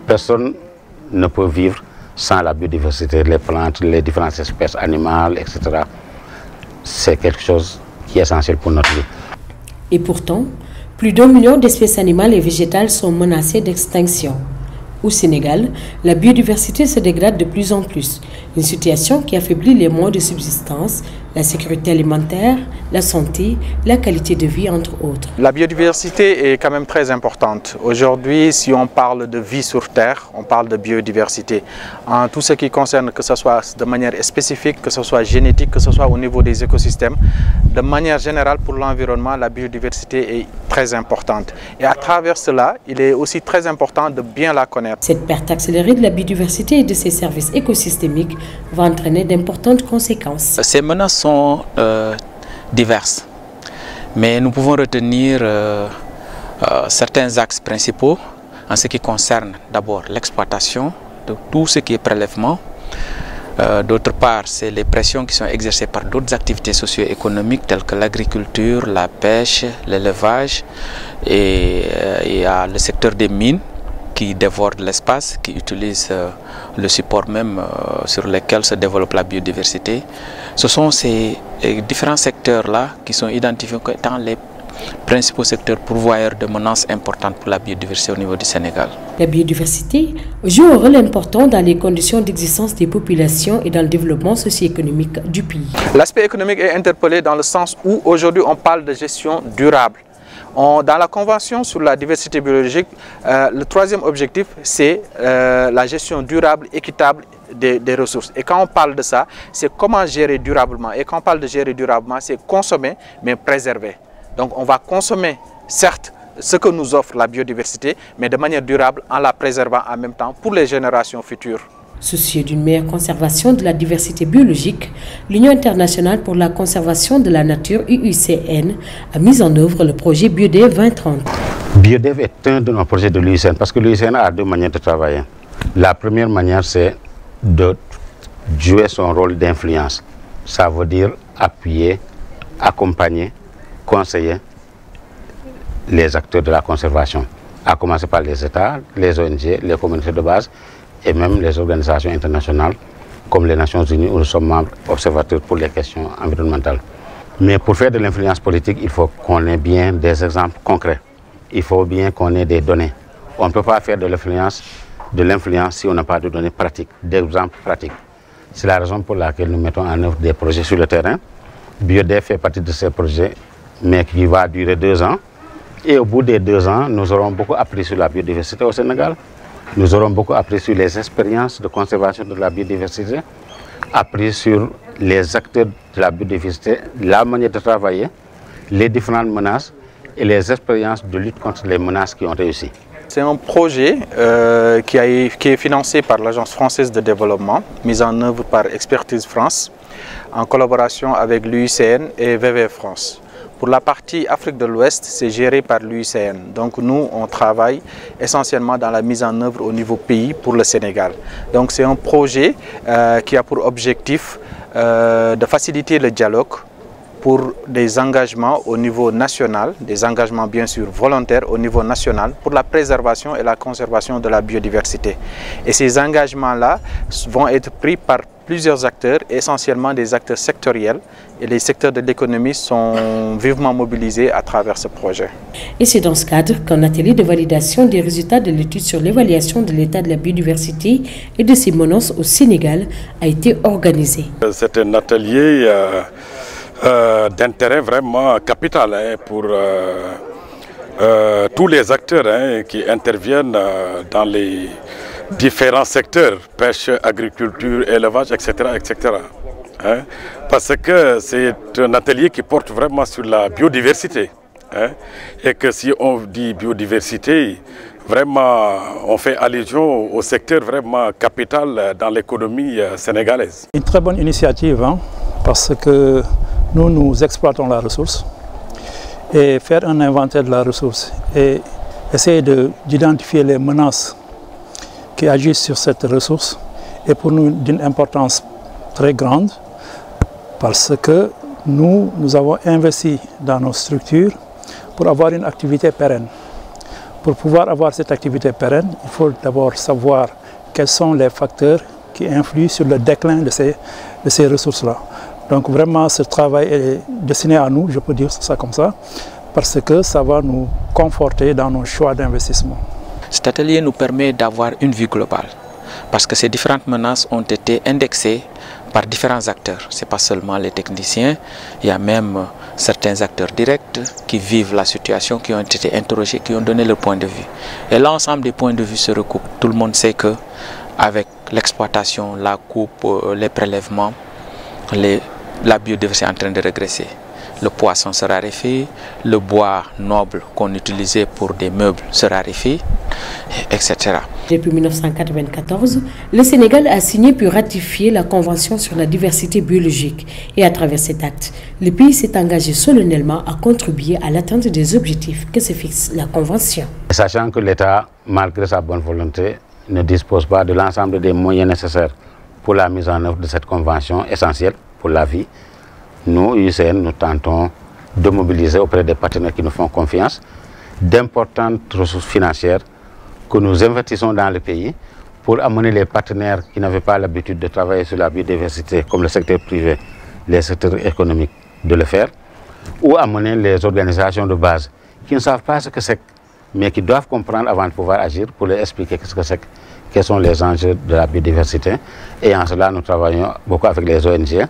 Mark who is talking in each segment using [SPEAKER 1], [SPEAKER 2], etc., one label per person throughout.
[SPEAKER 1] Personne ne peut vivre sans la biodiversité, les plantes, les différentes espèces animales, etc. C'est quelque chose qui est essentiel pour notre vie.
[SPEAKER 2] Et pourtant, plus d'1 million d'espèces animales et végétales sont menacées d'extinction. Au Sénégal, la biodiversité se dégrade de plus en plus, une situation qui affaiblit les moyens de subsistance, la sécurité alimentaire, la santé, la qualité de vie, entre autres.
[SPEAKER 3] La biodiversité est quand même très importante. Aujourd'hui, si on parle de vie sur Terre, on parle de biodiversité. En tout ce qui concerne, que ce soit de manière spécifique, que ce soit génétique, que ce soit au niveau des écosystèmes, de manière générale pour l'environnement, la biodiversité est très importante. Et à travers cela, il est aussi très important de bien la connaître.
[SPEAKER 2] Cette perte accélérée de la biodiversité et de ses services écosystémiques va entraîner d'importantes conséquences.
[SPEAKER 4] Ces menaces sont diverses, mais nous pouvons retenir certains axes principaux en ce qui concerne d'abord l'exploitation de tout ce qui est prélèvement. D'autre part, c'est les pressions qui sont exercées par d'autres activités socio-économiques telles que l'agriculture, la pêche, l'élevage et il y a le secteur des mines qui dévore l'espace, qui utilise le support même sur lequel se développe la biodiversité. Ce sont ces différents secteurs-là qui sont identifiés comme étant les principaux secteurs pourvoyeurs de menaces importantes pour la biodiversité au niveau du Sénégal.
[SPEAKER 2] La biodiversité joue un rôle important dans les conditions d'existence des populations et dans le développement socio-économique du pays.
[SPEAKER 3] L'aspect économique est interpellé dans le sens où aujourd'hui on parle de gestion durable. Dans la Convention sur la diversité biologique, le troisième objectif, c'est la gestion durable, équitable des ressources. Et quand on parle de ça, c'est comment gérer durablement. Et quand on parle de gérer durablement, c'est consommer, mais préserver. Donc on va consommer, certes, ce que nous offre la biodiversité, mais de manière durable en la préservant en même temps pour les générations futures.
[SPEAKER 2] Soucieux d'une meilleure conservation de la diversité biologique, l'Union internationale pour la conservation de la nature, UICN, a mis en œuvre le projet BioDev 2030.
[SPEAKER 1] BioDev est un de nos projets de l'UICN parce que l'UICN a deux manières de travailler. La première manière, c'est de jouer son rôle d'influence. Ça veut dire appuyer, accompagner, conseiller les acteurs de la conservation, à commencer par les États, les ONG, les communautés de base, et même les organisations internationales comme les Nations Unies où nous sommes membres observateurs pour les questions environnementales. Mais pour faire de l'influence politique, il faut qu'on ait bien des exemples concrets. Il faut bien qu'on ait des données. On ne peut pas faire de l'influence si on n'a pas de données pratiques, d'exemples pratiques. C'est la raison pour laquelle nous mettons en œuvre des projets sur le terrain. BioDev fait partie de ces projets, mais qui va durer 2 ans. Et au bout des 2 ans, nous aurons beaucoup appris sur la biodiversité au Sénégal. Nous aurons beaucoup appris sur les expériences de conservation de la biodiversité, appris sur les acteurs de la biodiversité, la manière de travailler, les différentes menaces et les expériences de lutte contre les menaces qui ont réussi.
[SPEAKER 3] C'est un projet qui est financé par l'Agence française de développement, mis en œuvre par Expertise France, en collaboration avec l'UICN et WWF France. Pour la partie Afrique de l'Ouest, c'est géré par l'UICN. Donc nous, on travaille essentiellement dans la mise en œuvre au niveau pays pour le Sénégal. Donc c'est un projet qui a pour objectif de faciliter le dialogue pour des engagements au niveau national, des engagements bien sûr volontaires au niveau national pour la préservation et la conservation de la biodiversité. Et ces engagements-là vont être pris par plusieurs acteurs, essentiellement des acteurs sectoriels, et les secteurs de l'économie sont vivement mobilisés à travers ce projet.
[SPEAKER 2] Et c'est dans ce cadre qu'un atelier de validation des résultats de l'étude sur l'évaluation de l'état de la biodiversité et de ses menaces au Sénégal a été organisé.
[SPEAKER 5] C'est un atelier d'intérêt vraiment capital pour tous les acteurs qui interviennent dans les différents secteurs, pêche, agriculture, élevage, etc. etc. Parce que c'est un atelier qui porte vraiment sur la biodiversité. Et que si on dit biodiversité, vraiment on fait allusion au secteur vraiment capital dans l'économie sénégalaise.
[SPEAKER 6] Une très bonne initiative parce que nous exploitons la ressource et faire un inventaire de la ressource et essayer d'identifier les menaces qui agissent sur cette ressource est pour nous d'une importance très grande parce que nous avons investi dans nos structures pour avoir une activité pérenne. Pour pouvoir avoir cette activité pérenne, il faut d'abord savoir quels sont les facteurs qui influent sur le déclin de ces ressources-là. Donc vraiment, ce travail est destiné à nous, je peux dire ça comme ça, parce que ça va nous conforter dans nos choix d'investissement.
[SPEAKER 4] Cet atelier nous permet d'avoir une vue globale, parce que ces différentes menaces ont été indexées par différents acteurs. Ce n'est pas seulement les techniciens, il y a même certains acteurs directs qui vivent la situation, qui ont été interrogés, qui ont donné leur point de vue. Et l'ensemble des points de vue se recoupent. Tout le monde sait que avec l'exploitation, la coupe, les prélèvements, la biodiversité est en train de régresser. Le poisson se raréfie, le bois noble qu'on utilisait pour des meubles se raréfie, etc.
[SPEAKER 2] Depuis 1994, le Sénégal a signé puis ratifié la Convention sur la diversité biologique. Et à travers cet acte, le pays s'est engagé solennellement à contribuer à l'atteinte des objectifs que se fixe la Convention. Sachant
[SPEAKER 1] que l'État, malgré sa bonne volonté, ne dispose pas de l'ensemble des moyens nécessaires pour la mise en œuvre de cette convention essentielle pour la vie, nous, UICN, nous tentons de mobiliser auprès des partenaires qui nous font confiance d'importantes ressources financières que nous investissons dans le pays pour amener les partenaires qui n'avaient pas l'habitude de travailler sur la biodiversité, comme le secteur privé, les secteurs économiques, de le faire, ou amener les organisations de base qui ne savent pas ce que c'est, mais qui doivent comprendre avant de pouvoir agir pour leur expliquer ce que c'est, quels sont les enjeux de la biodiversité. Et en cela, nous travaillons beaucoup avec les ONG,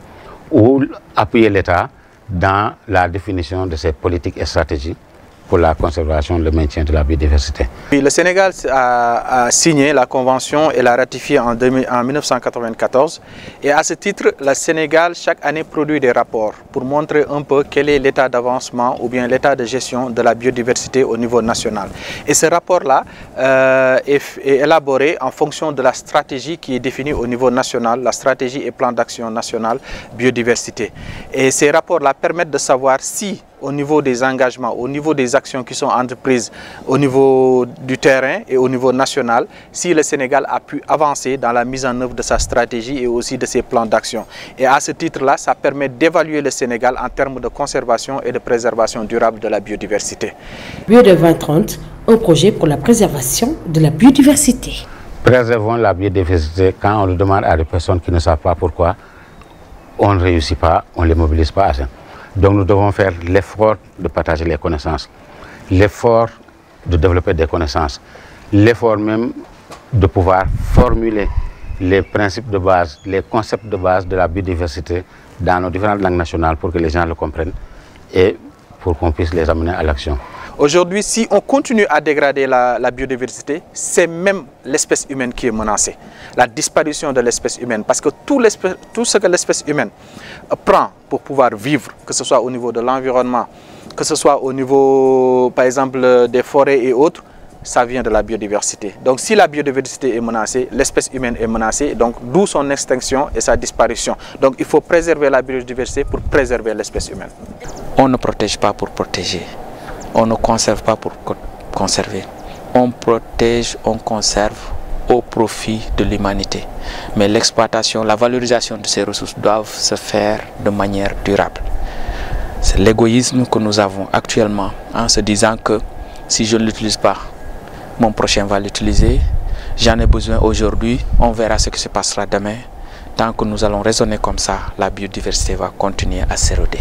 [SPEAKER 1] ou appuyer l'État dans la définition de ses politiques et stratégies pour la conservation et le maintien de la biodiversité.
[SPEAKER 3] Le Sénégal a signé la convention et l'a ratifiée en 1994. Et à ce titre, le Sénégal chaque année produit des rapports pour montrer un peu quel est l'état d'avancement ou bien l'état de gestion de la biodiversité au niveau national. Et ce rapport-là est élaboré en fonction de la stratégie qui est définie au niveau national, la stratégie et plan d'action national biodiversité. Et ces rapports-là permettent de savoir si au niveau des engagements, au niveau des actions qui sont entreprises au niveau du terrain et au niveau national, si le Sénégal a pu avancer dans la mise en œuvre de sa stratégie et aussi de ses plans d'action. Et à ce titre-là, ça permet d'évaluer le Sénégal en termes de conservation et de préservation durable de la biodiversité.
[SPEAKER 2] Bio de 2030, un projet pour la préservation de la biodiversité.
[SPEAKER 1] Préservons la biodiversité quand on le demande à des personnes qui ne savent pas pourquoi, on ne réussit pas, on ne les mobilise pas assez. Donc nous devons faire l'effort de partager les connaissances, l'effort de développer des connaissances, l'effort même de pouvoir formuler les principes de base, les concepts de base de la biodiversité dans nos différentes langues nationales pour que les gens le comprennent et pour qu'on puisse les amener à l'action.
[SPEAKER 3] Aujourd'hui, si on continue à dégrader la biodiversité, c'est même l'espèce humaine qui est menacée. La disparition de l'espèce humaine. Parce que tout ce que l'espèce humaine prend pour pouvoir vivre, que ce soit au niveau de l'environnement, que ce soit au niveau, par exemple, des forêts et autres, ça vient de la biodiversité. Donc si la biodiversité est menacée, l'espèce humaine est menacée, donc d'où son extinction et sa disparition. Donc il faut préserver la biodiversité pour préserver l'espèce humaine.
[SPEAKER 4] On ne protège pas pour protéger. On ne conserve pas pour conserver. On protège, on conserve au profit de l'humanité. Mais l'exploitation, la valorisation de ces ressources doivent se faire de manière durable. C'est l'égoïsme que nous avons actuellement en se disant que si je ne l'utilise pas, mon prochain va l'utiliser. J'en ai besoin aujourd'hui, on verra ce qui se passera demain. Tant que nous allons raisonner comme ça, la biodiversité va continuer à s'éroder.